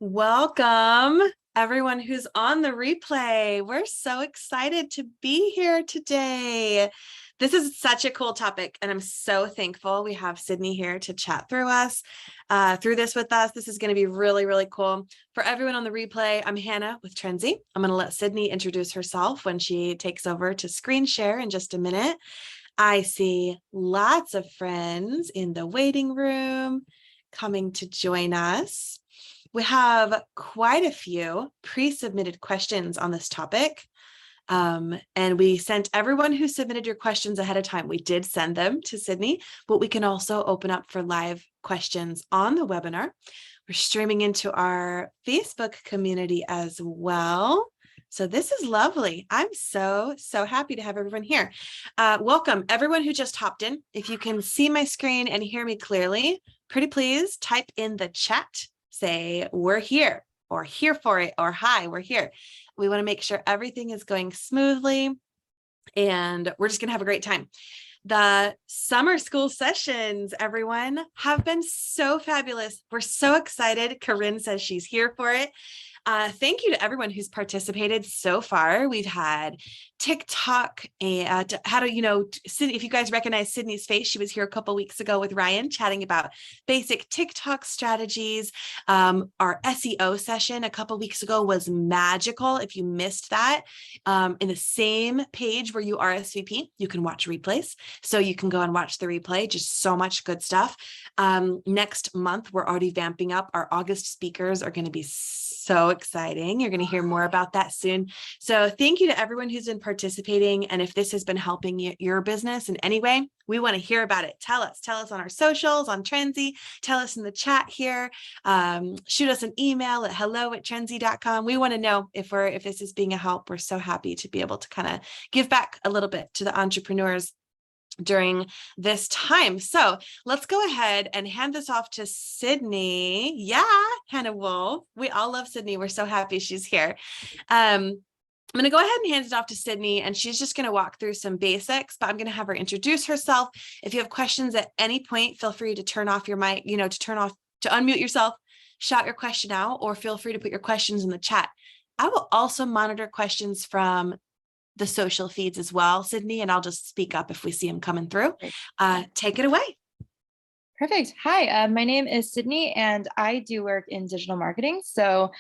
Welcome, everyone who's on the replay. We're so excited to be here today. This is such a cool topic, and I'm so thankful we have Sydney here to chat through this with us. This is going to be really, really cool. For everyone on the replay, I'm Hannah with Trendsy. I'm going to let Sydney introduce herself when she takes over to screen share in just a minute. I see lots of friends in the waiting room coming to join us. We have quite a few pre-submitted questions on this topic. And we sent everyone who submitted your questions ahead of time. We did send them to Sydney, but we can also open up for live questions on the webinar. We're streaming into our Facebook community as well. So this is lovely. I'm so happy to have everyone here. Welcome everyone who just hopped in. If you can see my screen and hear me clearly, pretty please type in the chat. Say, we're here, or here for it, or hi, we're here. We want to make sure everything is going smoothly, and we're just going to have a great time. The summer school sessions, everyone, have been so fabulous. We're so excited. Corinne says she's here for it. Thank you to everyone who's participated so far. We've had TikTok and if you guys recognize Sydney's face, she was here a couple weeks ago with Ryan chatting about basic TikTok strategies. Our SEO session a couple weeks ago was magical. If you missed that, in the same page where you RSVP, you can watch replays. So you can go and watch the replay, just so much good stuff. Next month, we're already vamping up. Our August speakers are going to be so exciting. You're going to hear more about that soon. So thank you to everyone who's been participating. And if this has been helping your business in any way, we want to hear about it. Tell us on our socials, on Trendsy, tell us in the chat here, shoot us an email at hello@trendsy.com. We want to know if this is being a help. We're so happy to be able to kind of give back a little bit to the entrepreneurs during this time. So let's go ahead and hand this off to Sydney. Yeah, Hannah Wolf. We all love Sydney. We're so happy she's here. I'm going to go ahead and hand it off to Sydney, and she's just going to walk through some basics, but I'm going to have her introduce herself. If you have questions at any point, feel free to turn off your mic, to unmute yourself, shout your question out, or feel free to put your questions in the chat. I will also monitor questions from the social feeds as well, Sydney, and I'll just speak up if we see them coming through. Take it away. Perfect. Hi, my name is Sydney, and I do work in digital marketing. So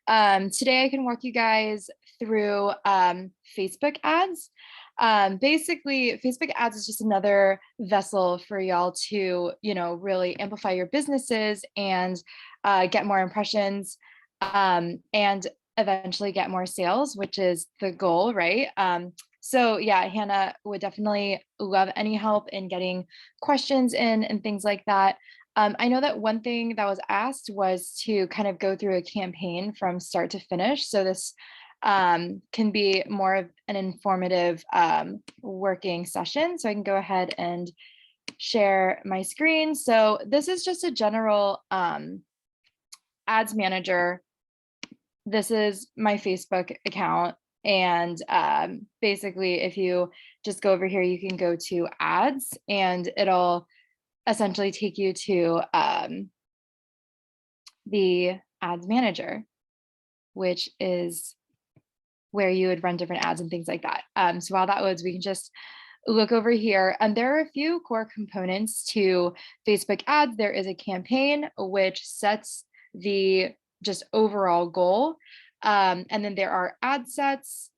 today I can walk you guys through Facebook ads. Basically, Facebook ads is just another vessel for y'all to, really amplify your businesses and get more impressions and eventually get more sales, which is the goal, right? So yeah, Hannah would definitely love any help in getting questions in and things like that. I know that one thing that was asked was to kind of go through a campaign from start to finish. So this can be more of an informative working session. So I can go ahead and share my screen. So this is just a general ads manager. This is my Facebook account. And basically, if you just go over here, you can go to ads, and it'll essentially take you to the ads manager, which is where you would run different ads and things like that. So while that loads, we can just look over here, and there are a few core components to Facebook ads. There is a campaign, which sets the just overall goal. And then there are ad sets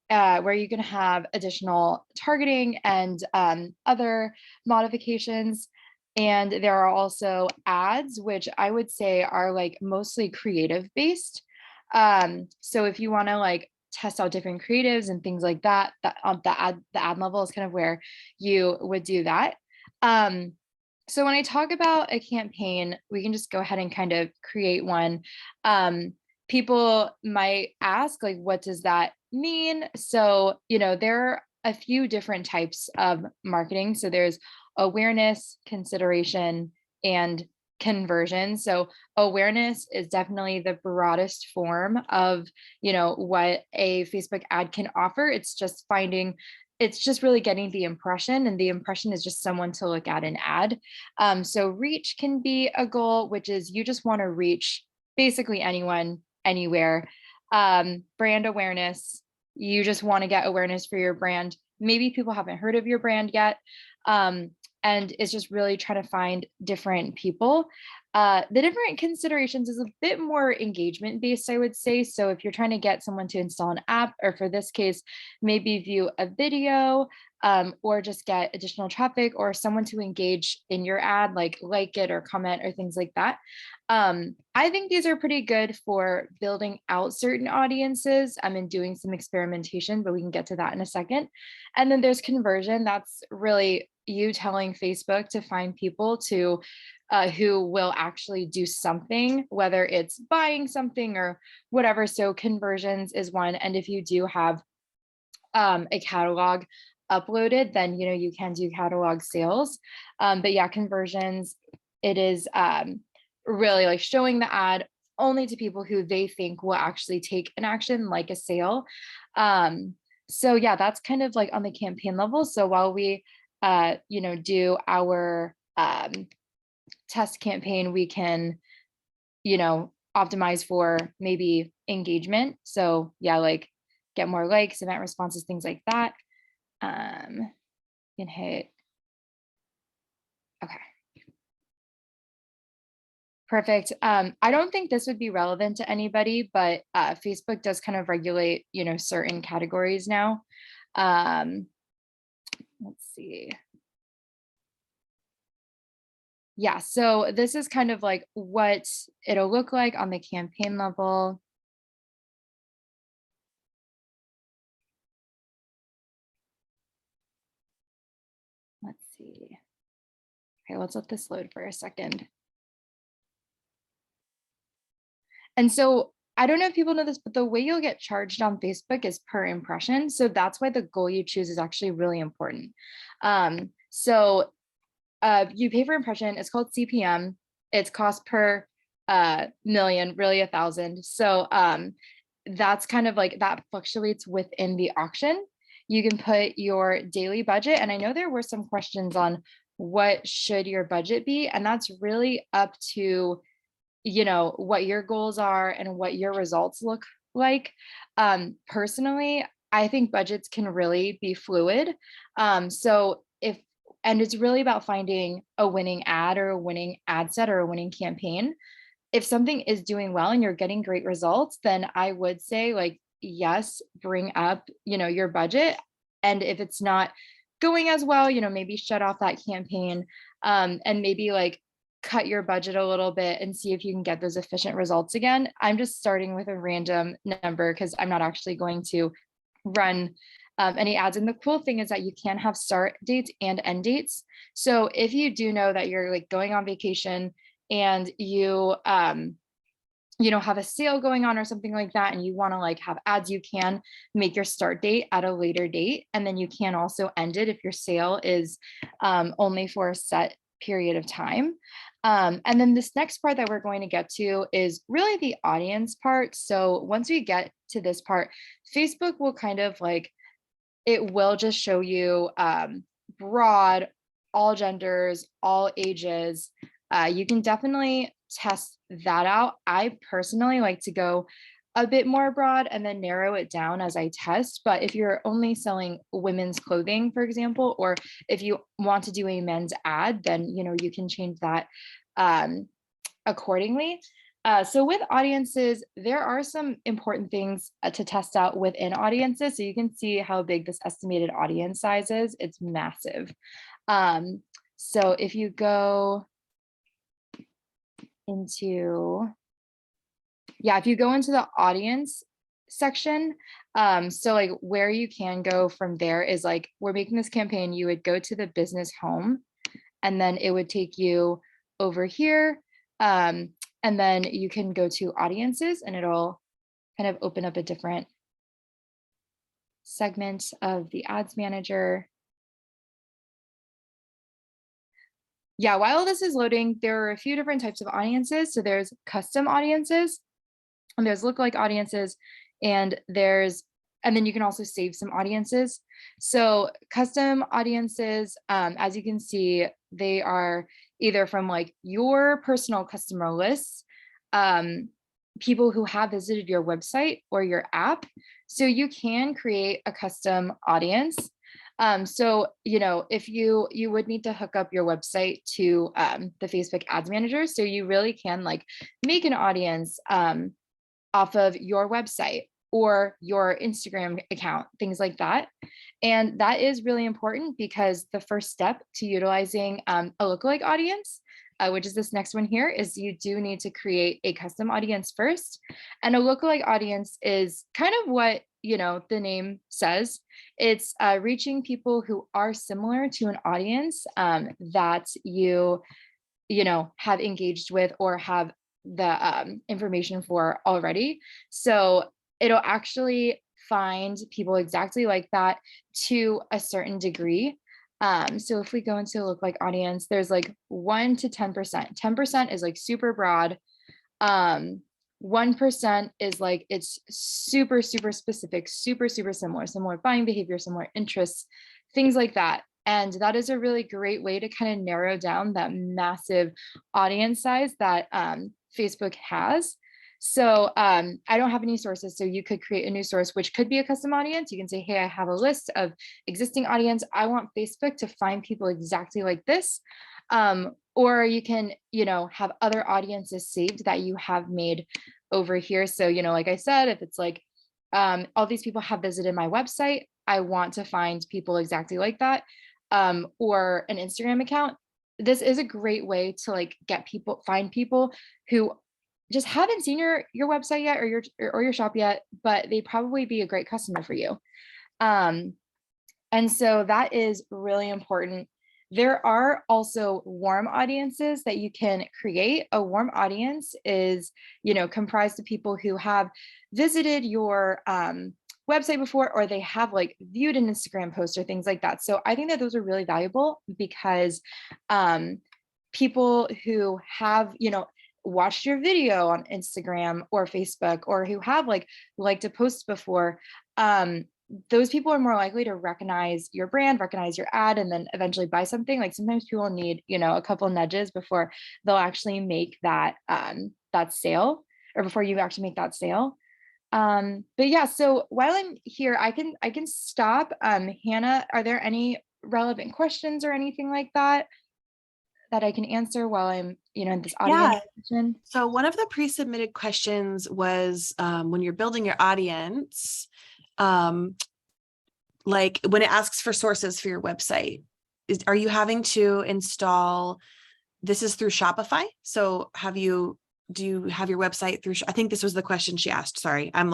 where you can have additional targeting and other modifications. And there are also ads, which I would say are like mostly creative based. So if you want to like test out different creatives and things like that, the ad level is kind of where you would do that. So when I talk about a campaign, we can just go ahead and kind of create one. People might ask, like, what does that mean? So, there are a few different types of marketing. So there's awareness, consideration, and conversion. So awareness is definitely the broadest form of, what a Facebook ad can offer. It's just really getting the impression, and the impression is just someone to look at an ad. So reach can be a goal, which is you just want to reach basically anyone, anywhere. Brand awareness, you just want to get awareness for your brand. Maybe people haven't heard of your brand yet. And it's just really trying to find different people. The different considerations is a bit more engagement based, I would say. So if you're trying to get someone to install an app, or for this case, maybe view a video, or just get additional traffic or someone to engage in your ad, like it or comment or things like that. I think these are pretty good for building out certain audiences. And doing some experimentation, but we can get to that in a second. And then there's conversion. That's really you telling Facebook to find people to who will actually do something, whether it's buying something or whatever. So conversions is one. And if you do have a catalog uploaded, then you can do catalog sales. But yeah, conversions, it is really like showing the ad only to people who they think will actually take an action, like a sale. So yeah, that's kind of like on the campaign level. So while we do our test campaign, we can optimize for maybe engagement. So yeah, like get more likes, event responses, things like that. You can hit, okay. Perfect. I don't think this would be relevant to anybody, but Facebook does kind of regulate, certain categories now. Let's see. Yeah, so this is kind of like what it'll look like on the campaign level. Let's see. Okay, let's let this load for a second. And so I don't know if people know this, but the way you'll get charged on Facebook is per impression. So that's why the goal you choose is actually really important. So you pay for impression. It's called CPM. It's cost per million, really 1,000. So that's kind of like that fluctuates within the auction. You can put your daily budget. And I know there were some questions on what should your budget be. And that's really up to what your goals are and what your results look like. Personally, I think budgets can really be fluid. And it's really about finding a winning ad or a winning ad set or a winning campaign. If something is doing well and you're getting great results, then I would say like, yes, bring up, your budget. And if it's not going as well, maybe shut off that campaign, and maybe like cut your budget a little bit and see if you can get those efficient results again. I'm just starting with a random number because I'm not actually going to run any ads. And the cool thing is that you can have start dates and end dates. So if you do know that you're like going on vacation and you have a sale going on or something like that, and you want to like have ads, you can make your start date at a later date. And then you can also end it if your sale is only for a set period of time. And then this next part that we're going to get to is really the audience part. So once we get to this part, Facebook will kind of like, it will just show you broad, all genders, all ages. You can definitely test that out. I personally like to go a bit more broad and then narrow it down as I test. But if you're only selling women's clothing, for example, or if you want to do a men's ad, then you can change that accordingly. So with audiences, there are some important things to test out within audiences. So you can see how big this estimated audience size is. It's massive. So if you go into, if you go into the audience section, so like where you can go from there is like, we're making this campaign, you would go to the business home, and then it would take you over here. And then you can go to audiences and it'll kind of open up a different segment of the ads manager. Yeah, while this is loading, there are a few different types of audiences. So there's custom audiences, and there's lookalike audiences, and then you can also save some audiences. So custom audiences, as you can see, they are either from like your personal customer lists, people who have visited your website or your app. So you can create a custom audience. So, if you would need to hook up your website to the Facebook Ads Manager. So you really can like make an audience off of your website or your Instagram account, things like that. And that is really important because the first step to utilizing a lookalike audience, which is this next one here, is you do need to create a custom audience first. And a lookalike audience is kind of what, the name says. It's reaching people who are similar to an audience that have engaged with or have the information for already. So it'll actually find people exactly like that to a certain degree. So if we go into lookalike audience, there's like 1 to 10%. 10% is like super broad. 1% is like it's super, super specific, super, super similar buying behavior, similar interests, things like that. And that is a really great way to kind of narrow down that massive audience size that Facebook has. So I don't have any sources. So you could create a new source, which could be a custom audience. You can say, hey, I have a list of existing audience. I want Facebook to find people exactly like this. Or you can, have other audiences saved that you have made over here. So, like I said, if it's like, all these people have visited my website, I want to find people exactly like that. Or an Instagram account. This is a great way to like find people who just haven't seen your website yet or your shop yet, but they'd probably be a great customer for you. And so that is really important. There are also warm audiences that you can create. A warm audience is, comprised of people who have visited your website before, or they have like viewed an Instagram post or things like that. So I think that those are really valuable because people who have, watched your video on Instagram or Facebook, or who have liked a post before, those people are more likely to recognize your brand, recognize your ad, and then eventually buy something. Like sometimes people need, a couple nudges before they'll actually make that sale, or before you actually make that sale. But yeah, so while I'm here, I can stop. Hannah, are there any relevant questions or anything like that I can answer while I'm, in this audience Yeah. session? So one of the pre-submitted questions was when you're building your audience, like when it asks for sources for your website, are you having to install, this is through Shopify? So do you have your website through, I think this was the question she asked. Sorry. I'm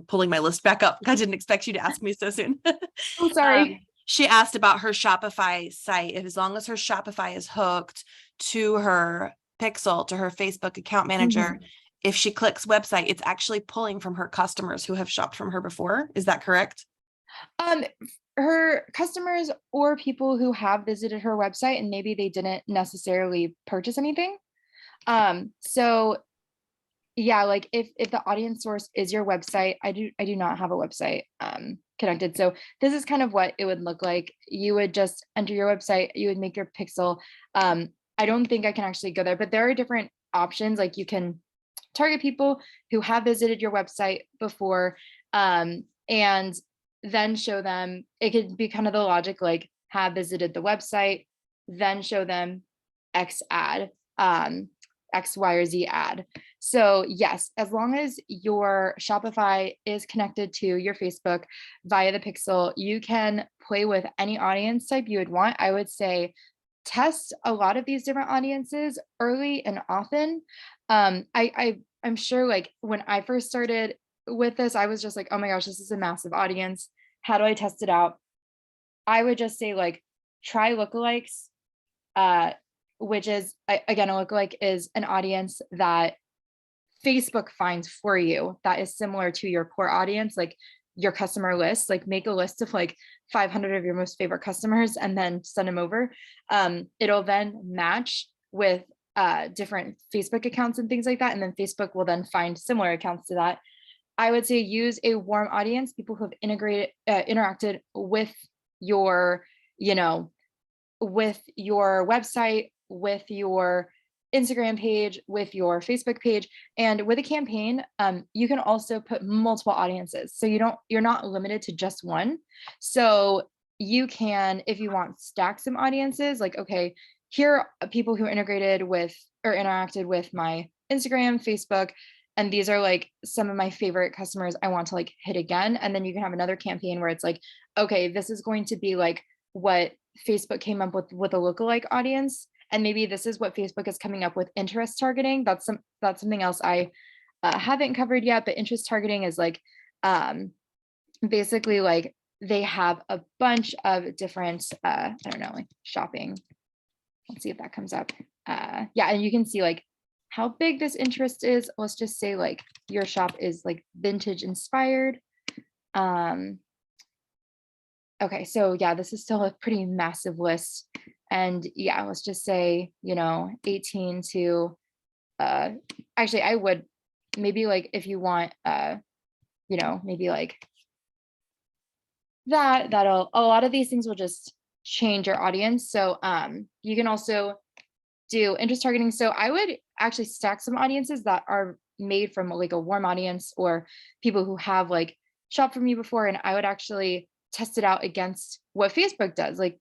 pulling my list back up. I didn't expect you to ask me so soon. Oh, sorry. She asked about her Shopify site. As long as her Shopify is hooked to her Pixel, to her Facebook account manager, if she clicks website, it's actually pulling from her customers who have shopped from her before. Is that correct? Her customers or people who have visited her website and maybe they didn't necessarily purchase anything. So yeah, like if the audience source is your website, I do not have a website connected. So this is kind of what it would look like. You would just enter your website, you would make your pixel. I don't think I can actually go there, but there are different options. Like you can target people who have visited your website before, and then show them, it could be kind of the logic, like have visited the website, then show them X ad, X, Y, or Z ad. So yes, as long as your Shopify is connected to your Facebook via the Pixel, you can play with any audience type you would want. I would say test a lot of these different audiences early and often. I'm sure like when I first started with this, I was just like, oh my gosh, this is a massive audience. How do I test it out? I would just say like try lookalikes, which is again, a lookalike is an audience that Facebook finds for you that is similar to your core audience, like your customer list. Like make a list of like 500 of your most favorite customers and then send them over. It'll then match with different Facebook accounts and things like that. And then Facebook will then find similar accounts to that. I would say use a warm audience, people who have interacted with your, with your website, with your Instagram page, with your Facebook page. And with a campaign, you can also put multiple audiences. So you're not limited to just one. So you can, if you want, stack some audiences, like, okay, here are people who integrated with or interacted with my Instagram, Facebook, and these are like some of my favorite customers I want to like hit again. And then you can have another campaign where it's like, okay, this is going to be like what Facebook came up with a lookalike audience. And maybe this is what Facebook is coming up with interest targeting. That's something else I haven't covered yet, but interest targeting is like basically like they have a bunch of different, I don't know, like shopping. Let's see if that comes up. Yeah, and you can see like how big this interest is. Let's just say like your shop is like vintage inspired. Okay, so yeah, this is still a pretty massive list. And yeah, let's just say, 18 to, actually I would maybe like, if you want, maybe like that'll, a lot of these things will just change your audience. So you can also do interest targeting. So I would actually stack some audiences that are made from like a warm audience or people who have like shopped from you before. And I would actually test it out against what Facebook does. Like,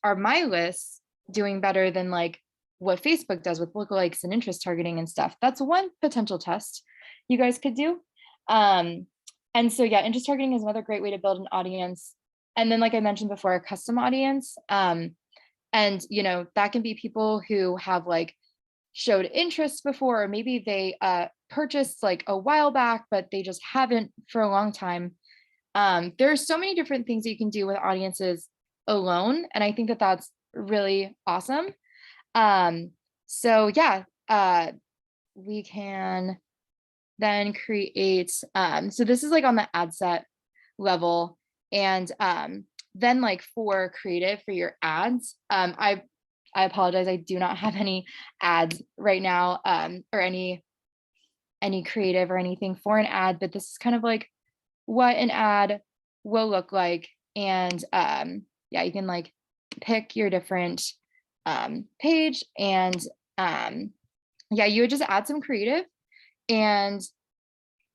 are my lists doing better than like what Facebook does with lookalikes and interest targeting and stuff? That's one potential test you guys could do. And so yeah, interest targeting is another great way to build an audience. And then, like I mentioned before, a custom audience. And that can be people who have like showed interest before, or maybe they purchased like a while back, but they just haven't for a long time. There are so many different things that you can do with audiences alone, and I think that that's really awesome. So yeah, we can then create, so this is like on the ad set level, and then like for creative for your ads, I apologize, I do not have any ads right now, or any creative or anything for an ad, but this is kind of like what an ad will look like. And yeah, you can like pick your different page, and yeah, you would just add some creative, and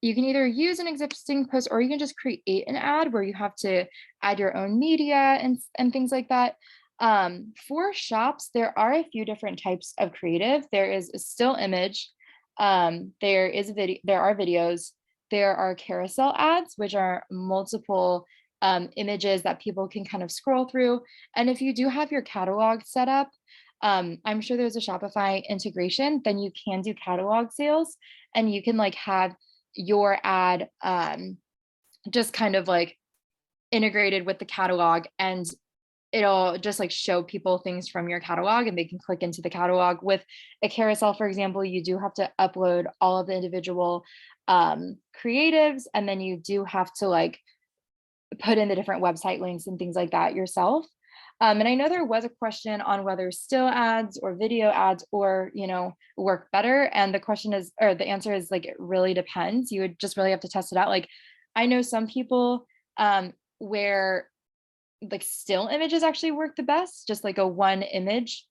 you can either use an existing post, or you can just create an ad where you have to add your own media and things like that. For shops, there are a few different types of creative. There is a still image. There is a video. There are videos. There are carousel ads, which are multiple images that people can kind of scroll through. And if you do have your catalog set up, I'm sure there's a Shopify integration, then you can do catalog sales, and you can like have your ad just kind of like integrated with the catalog, and it'll just like show people things from your catalog, and they can click into the catalog. With a carousel, for example, you do have to upload all of the individual creatives, and then you do have to like put in the different website links and things like that yourself. And I know there was a question on whether still ads or video ads or, work better. And the question is, or the answer is like, it really depends. You would just really have to test it out. Like, I know some people where like still images actually work the best, just like a one image.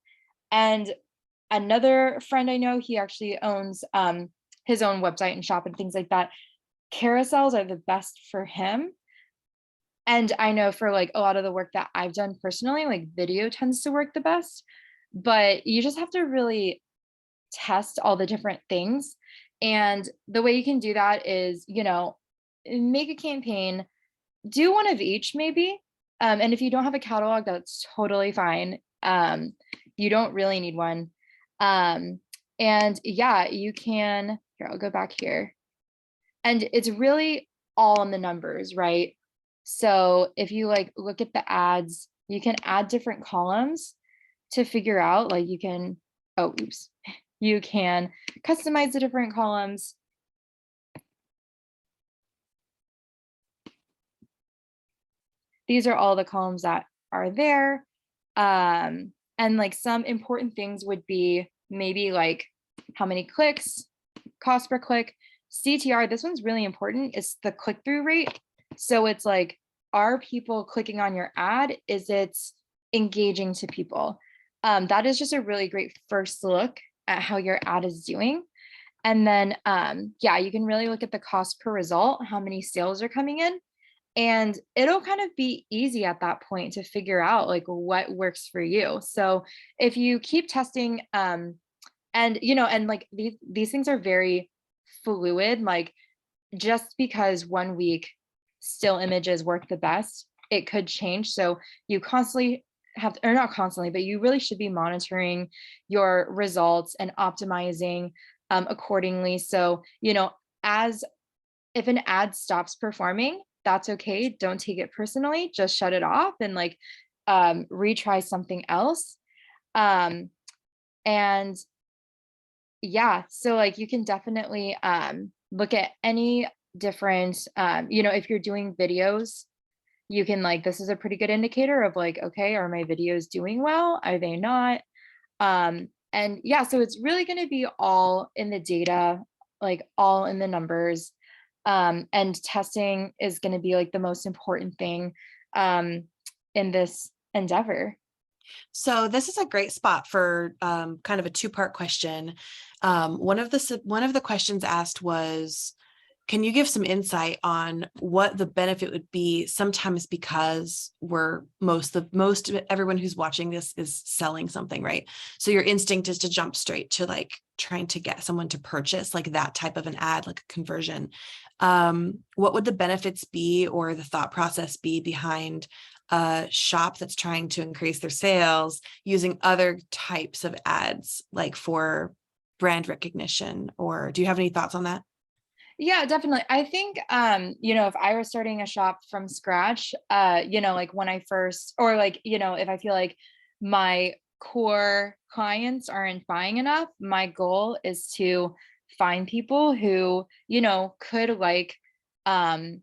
And another friend I know, he actually owns his own website and shop and things like that. Carousels are the best for him. And I know for like a lot of the work that I've done personally, like video tends to work the best, but you just have to really test all the different things. And the way you can do that is, make a campaign, do one of each maybe. And if you don't have a catalog, that's totally fine. You don't really need one. And yeah, you can, here, I'll go back here. And it's really all in the numbers, right? So if you like look at the ads, you can add different columns to figure out, like you can, you can customize the different columns. These are all the columns that are there. And like some important things would be maybe like how many clicks, cost per click, CTR. This one's really important. It's the click-through rate. So it's like, are people clicking on your ad? Is it engaging to people? That is just a really great first look at how your ad is doing. And then, yeah, you can really look at the cost per result, how many sales are coming in. And it'll kind of be easy at that point to figure out like what works for you. So if you keep testing, and and like these things are very fluid, like just because one week still images work the best, it could change. So you constantly have to, or not constantly, but you really should be monitoring your results and optimizing accordingly. So, as if an ad stops performing, that's okay. Don't take it personally. Just shut it off and like retry something else. Um, and yeah, so like you can definitely look at any different if you're doing videos, you can like this is a pretty good indicator of like, okay, are my videos doing well? Are they not? And yeah, so it's really going to be all in the data, like all in the numbers. And testing is going to be like the most important thing in this endeavor. So this is a great spot for kind of a two-part question. One of the questions asked was, can you give some insight on what the benefit would be? Sometimes because most everyone who's watching this is selling something, right? So your instinct is to jump straight to like trying to get someone to purchase like that type of an ad, like a conversion. What would the benefits be or the thought process be behind a shop that's trying to increase their sales using other types of ads, like for brand recognition? Or do you have any thoughts on that? Yeah, definitely. I think if I were starting a shop from scratch, like when I first or like, if I feel like my core clients aren't buying enough, my goal is to find people who, could like um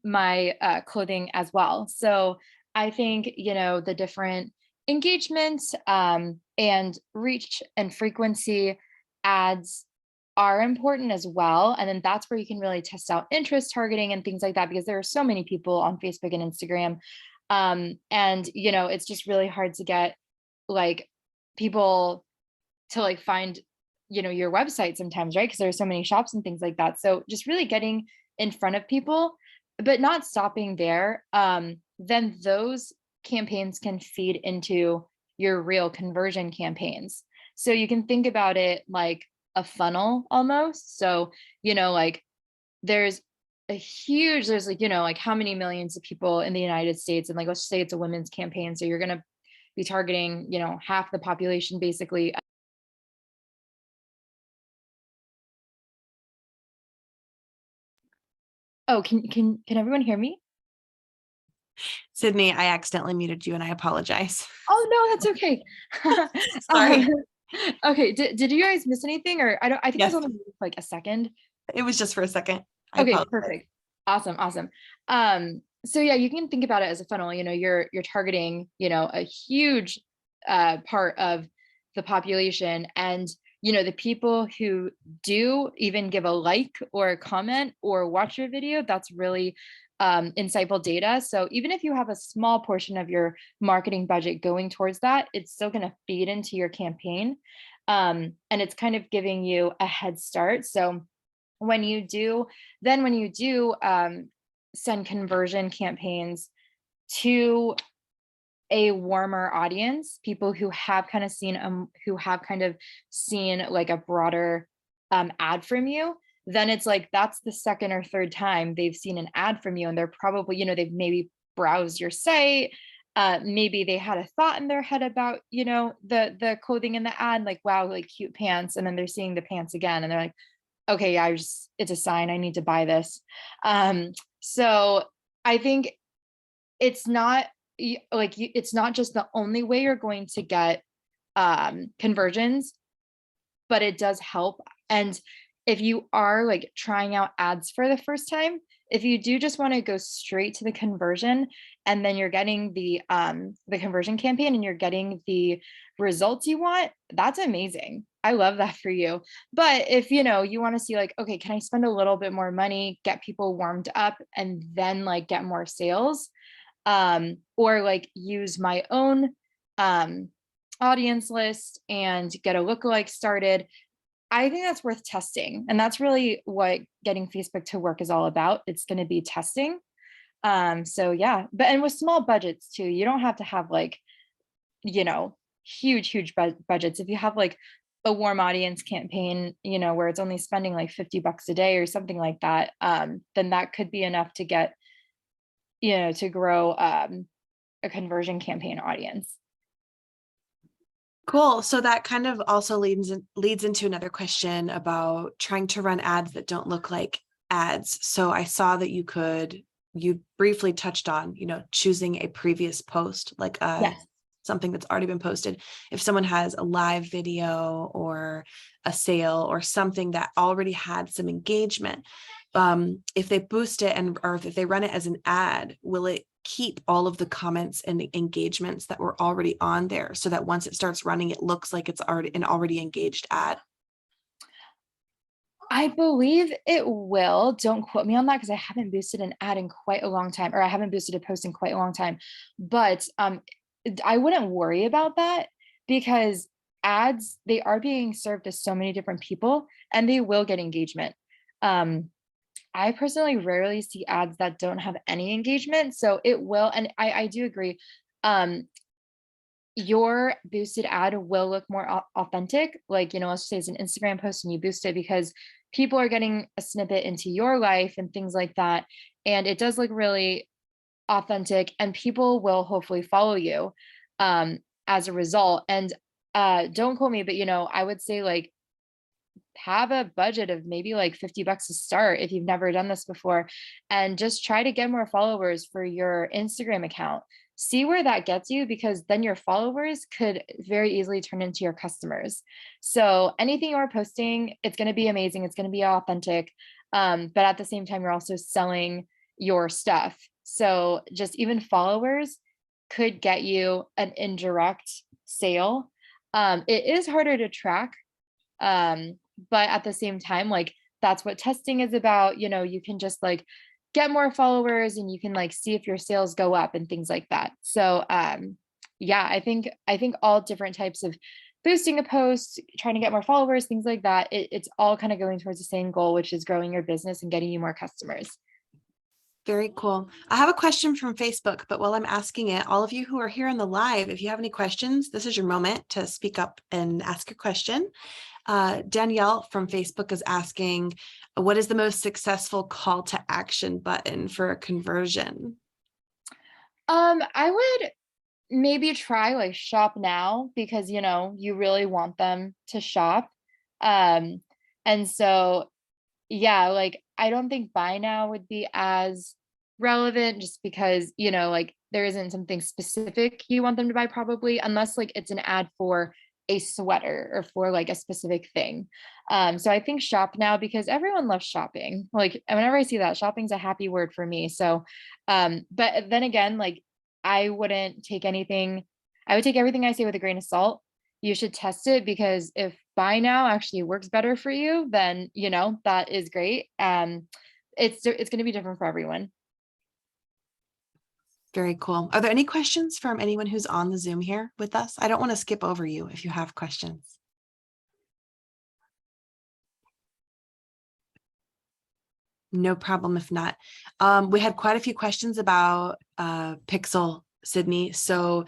my clothing as well. So I think, the different engagement and reach and frequency ads are important as well. And then that's where you can really test out interest targeting and things like that, because there are so many people on Facebook and Instagram. And, it's just really hard to get like people to like find, your website sometimes, right? Because there are so many shops and things like that. So just really getting in front of people, but not stopping there. Then those campaigns can feed into your real conversion campaigns. So you can think about it like a funnel almost. So, like there's there's like, like how many millions of people in the United States, and like let's say it's a women's campaign. So you're gonna be targeting, half the population basically. Oh, can everyone hear me? Sydney, I accidentally muted you and I apologize. Oh no, that's okay. Sorry. Um, okay, did you guys miss anything? Or I think I was Yes, only muted for like a second. it was just for a second. I Okay, apologize. perfect. Awesome, awesome. So yeah, you can think about it as a funnel. You're targeting, a huge part of the population, and the people who do even give a like or a comment or watch your video, that's really insightful data. So even if you have a small portion of your marketing budget going towards that, it's still going to feed into your campaign. And it's kind of giving you a head start. So when you do, send conversion campaigns to a warmer audience, people who have kind of seen like a broader ad from you, then it's like that's the second or third time they've seen an ad from you, and they're probably, they've maybe browsed your site. Maybe they had a thought in their head about, the clothing in the ad, like wow, like cute pants, and then they're seeing the pants again, and they're like, okay, yeah, it's a sign, I need to buy this. So I think it's not it's not just the only way you're going to get conversions, but it does help. And if you are like trying out ads for the first time, if you do just want to go straight to the conversion, and then you're getting the conversion campaign and you're getting the results you want, that's amazing. I love that for you. But if you want to see like, okay, can I spend a little bit more money, get people warmed up, and then like get more sales, or like use my own audience list and get a lookalike started, I think that's worth testing. And that's really what getting Facebook to work is all about. It's going to be testing. So yeah, but and with small budgets too, you don't have to have like, huge budgets. If you have like a warm audience campaign, where it's only spending like $50 a day or something like that, then that could be enough to get, to grow a conversion campaign audience. Cool. So that kind of also leads into another question about trying to run ads that don't look like ads. So I saw that you briefly touched on, choosing a previous post, like Yes. something that's already been posted. If someone has a live video or a sale or something that already had some engagement, if they boost it or if they run it as an ad, will it keep all of the comments and the engagements that were already on there so that once it starts running, it looks like it's already an already engaged ad? I believe it will. Don't quote me on that because I haven't boosted an ad in quite a long time, or I haven't boosted a post in quite a long time. But I wouldn't worry about that because ads, they are being served to so many different people and they will get engagement. Um, I personally rarely see ads that don't have any engagement. So it will, and I do agree. Um, your boosted ad will look more authentic. Like, let's just say it's an Instagram post and you boost it because people are getting a snippet into your life and things like that. And it does look really authentic and people will hopefully follow you as a result. And don't quote me, but I would say like have a budget of maybe like $50 to start if you've never done this before, and just try to get more followers for your Instagram account. See where that gets you, because then your followers could very easily turn into your customers. So anything you're posting, it's going to be amazing. It's going to be authentic. But at the same time, you're also selling your stuff. So just even followers could get you an indirect sale. It is harder to track, but at the same time, like that's what testing is about. You can just like get more followers and you can like see if your sales go up and things like that. So yeah, I think all different types of boosting a post, trying to get more followers, things like that, it's all kind of going towards the same goal, which is growing your business and getting you more customers. Very cool. I have a question from Facebook, but while I'm asking it, all of you who are here in the live, if you have any questions, this is your moment to speak up and ask your question. Danielle from Facebook is asking, what is the most successful call to action button for a conversion? I would maybe try like shop now because you really want them to shop. Um, and so yeah, like I don't think buy now would be as relevant just because, like there isn't something specific you want them to buy probably, unless like it's an ad for a sweater or for like a specific thing. So I think shop now because everyone loves shopping. Like whenever I see that, shopping's a happy word for me. So but then again, like I wouldn't take anything, I would take everything I say with a grain of salt. You should test it because if buy now actually works better for you, then that is great. It's going to be different for everyone. Very cool. Are there any questions from anyone who's on the Zoom here with us? I don't want to skip over you if you have questions. No problem if not. We had quite a few questions about Pixel, Sydney. So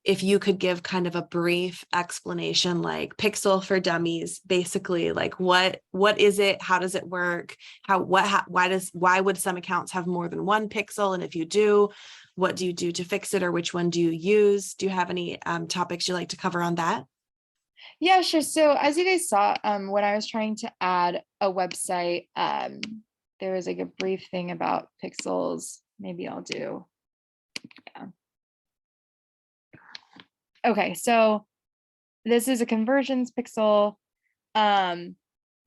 if you could give kind of a brief explanation, like Pixel for Dummies, basically, like what is it? How does it work? Why would some accounts have more than one pixel? And if you do, what do you do to fix it, or which one do you use? Do you have any topics you'd like to cover on that? Yeah, sure. So as you guys saw, when I was trying to add a website, there was like a brief thing about pixels. Maybe I'll do, yeah. Okay, so this is a conversions pixel.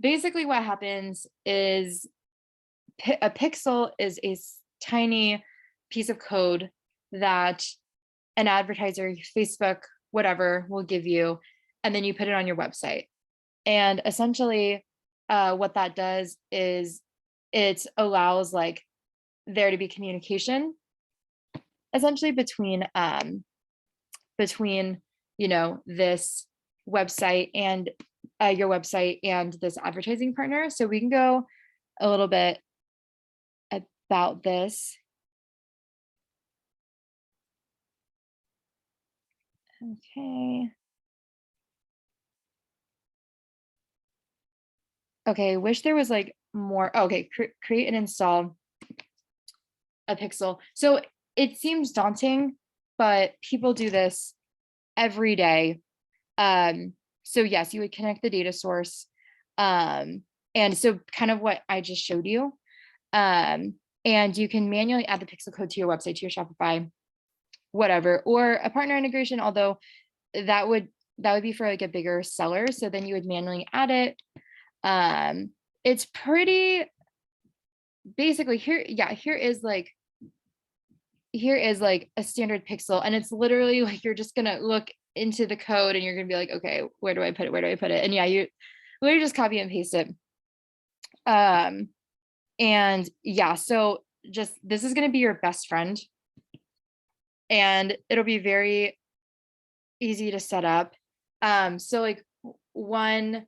Basically what happens is a pixel is a tiny piece of code that an advertiser, Facebook, whatever, will give you, and then you put it on your website. And essentially, what that does is it allows like there to be communication, essentially between this website and your website and this advertising partner. So we can go a little bit about this. Okay. Okay, wish there was like more. Okay, create and install a pixel. So it seems daunting, but people do this every day. So yes, you would connect the data source. And so kind of what I just showed you. And you can manually add the pixel code to your website, to your Shopify, whatever, or a partner integration, although that would be for like a bigger seller. So then you would manually add it. It's pretty basically here. Yeah, here is like a standard pixel, and it's literally like you're just gonna look into the code and you're gonna be like, okay, where do I put it? Where do I put it? And yeah, you literally just copy and paste it. And yeah, so just this is gonna be your best friend, and it'll be very easy to set up. So like one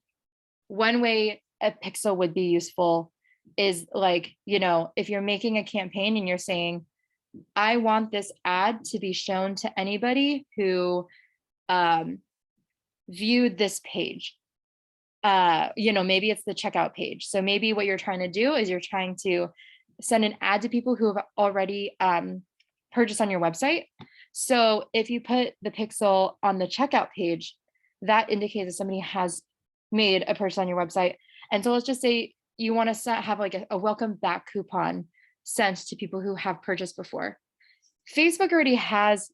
way a pixel would be useful is like, if you're making a campaign and you're saying, I want this ad to be shown to anybody who viewed this page. Maybe it's the checkout page. So maybe what you're trying to do is you're trying to send an ad to people who have already purchased on your website. So if you put the pixel on the checkout page, that indicates that somebody has made a purchase on your website. And so let's just say you want to have like a welcome back coupon sent to people who have purchased before. Facebook already has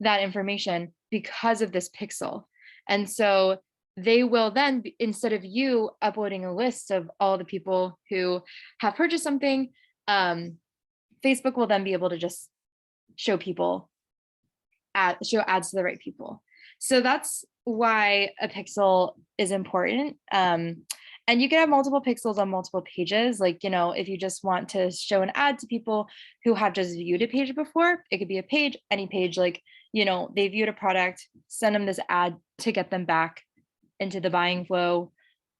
that information because of this pixel. And so they will then, instead of you uploading a list of all the people who have purchased something, Facebook will then be able to just show ads to the right people. So that's why a pixel is important. And you can have multiple pixels on multiple pages. Like, if you just want to show an ad to people who have just viewed a page before, it could be a page, any page, like, they viewed a product, send them this ad to get them back into the buying flow.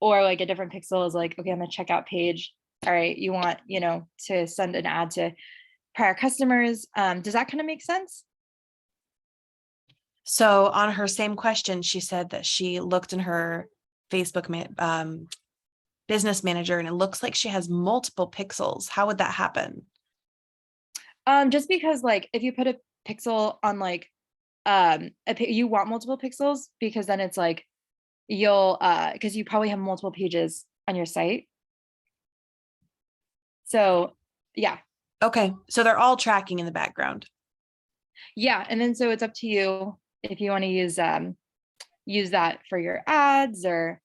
Or like a different pixel is like, okay, on the checkout page, all right, you want, to send an ad to prior customers. Does that kind of make sense? So on her same question, she said that she looked in her Facebook business manager and it looks like she has multiple pixels. How would that happen? Just because like if you put a pixel on like you want multiple pixels, because then it's like you'll because you probably have multiple pages on your site. So yeah. Okay, so they're all tracking in the background. Yeah, and then so it's up to you if you want to use that for your ads or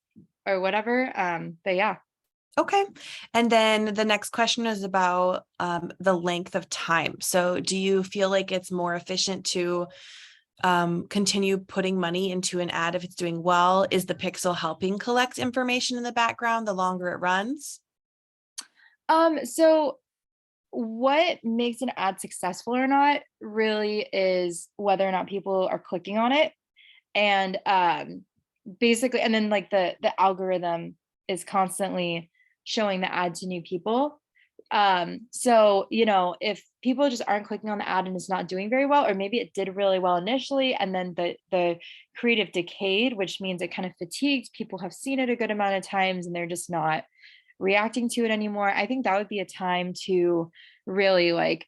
whatever. But yeah. Okay. And then the next question is about the length of time. So do you feel like it's more efficient to continue putting money into an ad if it's doing well? Is the pixel helping collect information in the background the longer it runs? So what makes an ad successful or not really is whether or not people are clicking on it. And basically, and then like the algorithm is constantly showing the ad to new people. So if people just aren't clicking on the ad and it's not doing very well, or maybe it did really well initially and then the creative decayed, which means it kind of fatigued, people have seen it a good amount of times and they're just not reacting to it anymore, I think that would be a time to really like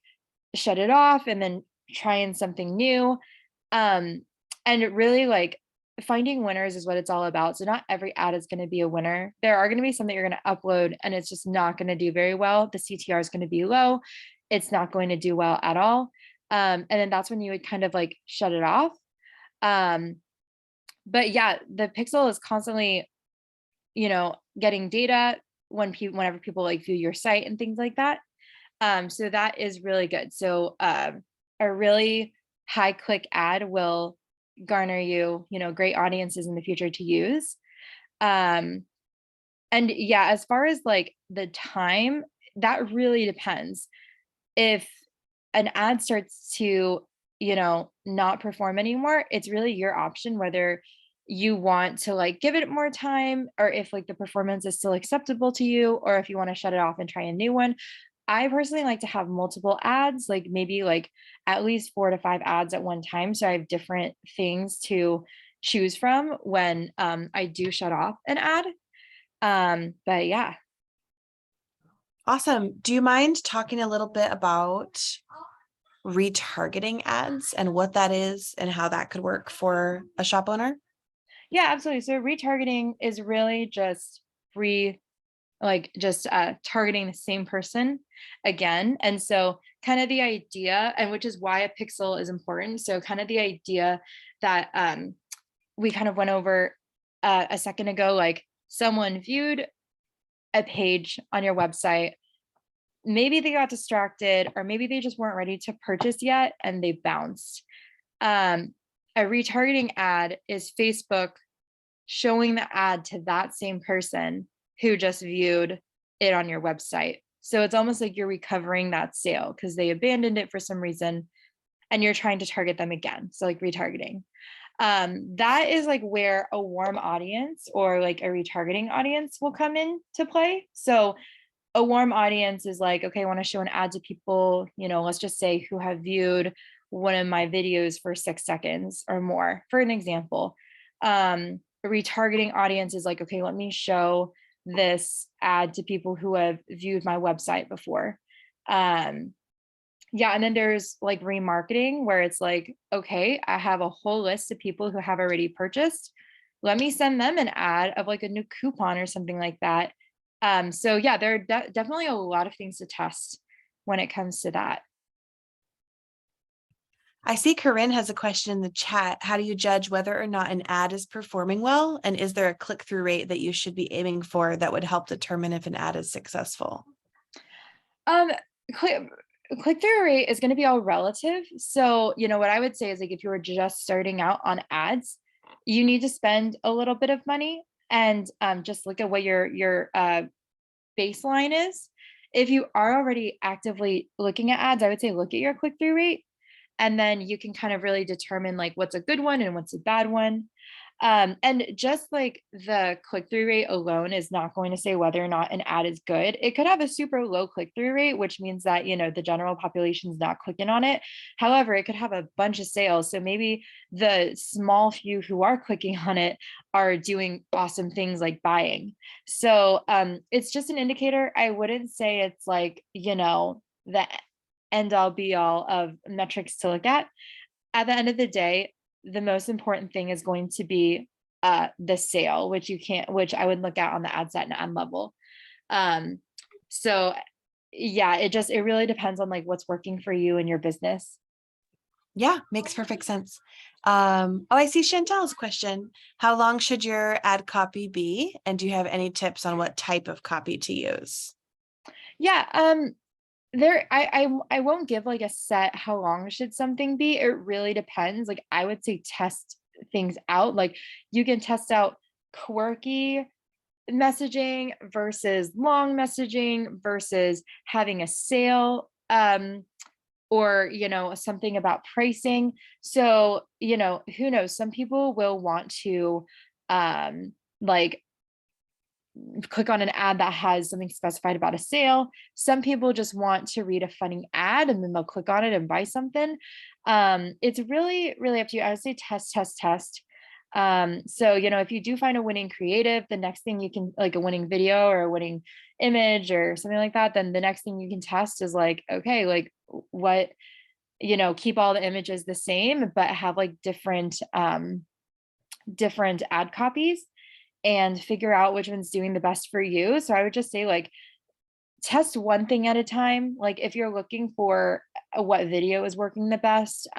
shut it off and then try in something new. And really like finding winners is what it's all about. So not every ad is going to be a winner. There are going to be some that you're going to upload and it's just not going to do very well. The CTR is going to be low. It's not going to do well at all. And then that's when you would kind of like shut it off. But yeah, the pixel is constantly, getting data whenever people like view your site and things like that. So that is really good. So a really high click ad will garner you, great audiences in the future to use. And yeah, as far as like the time, that really depends. If an ad starts to, not perform anymore, it's really your option whether you want to like give it more time, or if like the performance is still acceptable to you, or if you want to shut it off and try a new one. I personally like to have multiple ads, like maybe like at least 4 to 5 ads at one time. So I have different things to choose from when I do shut off an ad. But yeah. Awesome. Do you mind talking a little bit about retargeting ads and what that is and how that could work for a shop owner? Yeah, absolutely. So retargeting is really just targeting the same person again. And so kind of the idea, and which is why a pixel is important. So kind of the idea that we kind of went over a second ago, like someone viewed a page on your website, maybe they got distracted, or maybe they just weren't ready to purchase yet and they bounced. Um, a retargeting ad is Facebook showing the ad to that same person who just viewed it on your website. So it's almost like you're recovering that sale because they abandoned it for some reason and you're trying to target them again. So like retargeting. That is like where a warm audience or like a retargeting audience will come into play. So a warm audience is like, okay, I want to show an ad to people, let's just say who have viewed one of my videos for 6 seconds or more, for an example. A retargeting audience is like, okay, let me show this ad to people who have viewed my website before. Yeah, and then there's like remarketing where it's like, okay, I have a whole list of people who have already purchased. Let me send them an ad of like a new coupon or something like that. So yeah, there are definitely a lot of things to test when it comes to that. I see Corinne has a question in the chat. How do you judge whether or not an ad is performing well? And is there a click-through rate that you should be aiming for that would help determine if an ad is successful? Um, click-through rate is going to be all relative. So, what I would say is like if you were just starting out on ads, you need to spend a little bit of money and just look at what your baseline is. If you are already actively looking at ads, I would say look at your click-through rate, and then you can kind of really determine like what's a good one and what's a bad one. And just like the click-through rate alone is not going to say whether or not an ad is good. It could have a super low click-through rate, which means that, the general population is not clicking on it. However, it could have a bunch of sales. So maybe the small few who are clicking on it are doing awesome things like buying. So it's just an indicator. I wouldn't say it's like, the end all be all of metrics to look at. At the end of the day, the most important thing is going to be the sale, which I would look at on the ad set and ad level. So yeah, it really depends on like what's working for you and your business. Yeah, makes perfect sense. I see Chantel's question. How long should your ad copy be? And do you have any tips on what type of copy to use? Yeah, I won't give like a set how long should something be. It really depends. Like I would say test things out. Like you can test out quirky messaging versus long messaging versus having a sale, or something about pricing. So who knows, some people will want to like click on an ad that has something specified about a sale. Some people just want to read a funny ad and then they'll click on it and buy something. It's really, really up to you. I would say test, test, test. So, if you do find a winning creative, the next thing you can, like a winning video or a winning image or something like that, then the next thing you can test is like, okay, like what, keep all the images the same, but have like different ad copies and figure out which one's doing the best for you. So I would just say like test one thing at a time. Like if you're looking for what video is working the best,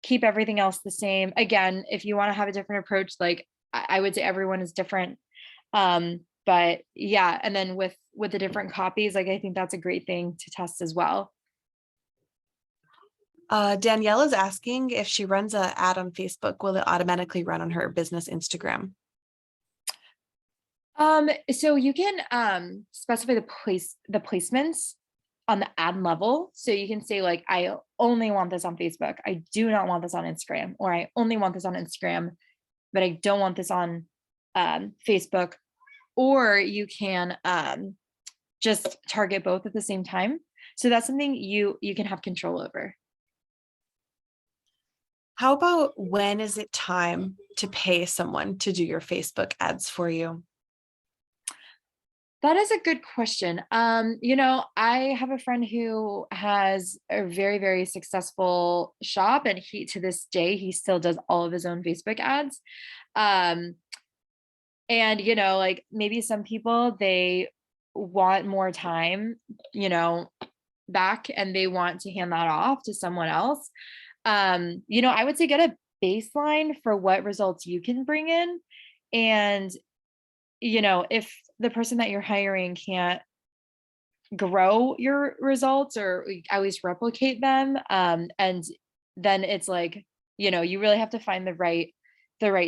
keep everything else the same. Again, if you want to have a different approach, like I would say everyone is different. But yeah, and then with the different copies, like I think that's a great thing to test as well. Danielle is asking if she runs an ad on Facebook, will it automatically run on her business Instagram? So you can specify the placements on the ad level. So you can say like, I only want this on Facebook. I do not want this on Instagram, or I only want this on Instagram, but I don't want this on Facebook. Or you can just target both at the same time. So that's something you can have control over. How about when is it time to pay someone to do your Facebook ads for you? That is a good question. I have a friend who has a very, very successful shop, and to this day, he still does all of his own Facebook ads. Um, and like maybe some people, they want more time, back, and they want to hand that off to someone else. I would say get a baseline for what results you can bring in. And if the person that you're hiring can't grow your results or at least replicate them, and then it's like, you really have to find the right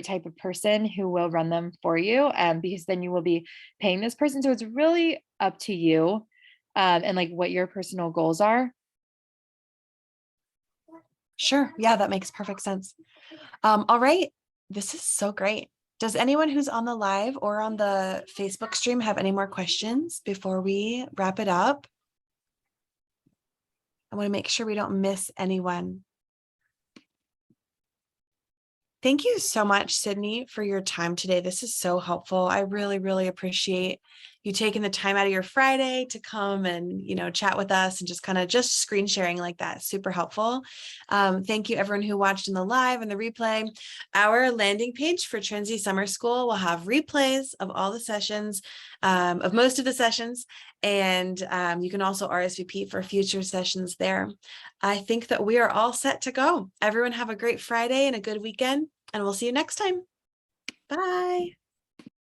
type of person who will run them for you, because then you will be paying this person. So it's really up to you, and like what your personal goals are. Sure. Yeah, that makes perfect sense. All right. This is so great. Does anyone who's on the live or on the Facebook stream have any more questions before we wrap it up? I want to make sure we don't miss anyone. Thank you so much, Sydney, for your time today. This is so helpful. I really, really appreciate you taking the time out of your Friday to come and, chat with us and just screen sharing like that. Super helpful. Thank you everyone who watched in the live and the replay. Our landing page for Trinity Summer School will have replays of all the sessions, of most of the sessions. And you can also RSVP for future sessions there. I think that we are all set to go. Everyone have a great Friday and a good weekend, and we'll see you next time. Bye.